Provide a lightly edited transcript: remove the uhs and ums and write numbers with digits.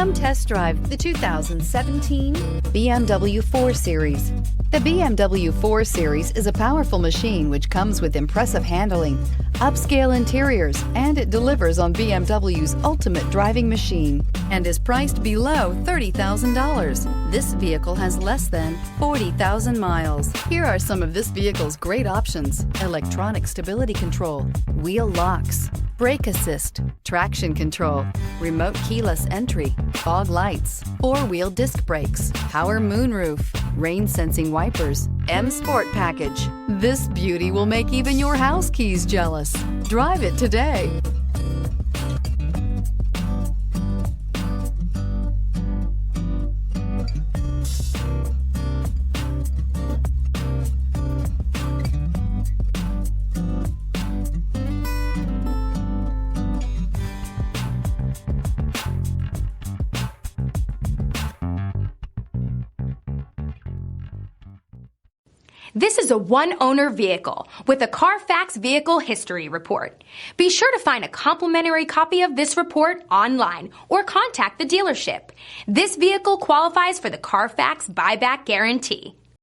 Come test drive the 2017 BMW 4 Series. The BMW 4 Series is a powerful machine which comes with impressive handling, upscale interiors, and it delivers on BMW's ultimate driving machine and is priced below $30,000. This vehicle has less than 40,000 miles. Here are some of this vehicle's great options: electronic stability control, wheel locks, brake assist, traction control, remote keyless entry, fog lights, four-wheel disc brakes, power moonroof, rain sensing wipers, M Sport package. This beauty will make even your house keys jealous. Drive it today. This is a one-owner vehicle with a Carfax Vehicle History Report. Be sure to find a complimentary copy of this report online or contact the dealership. This vehicle qualifies for the Carfax Buyback Guarantee.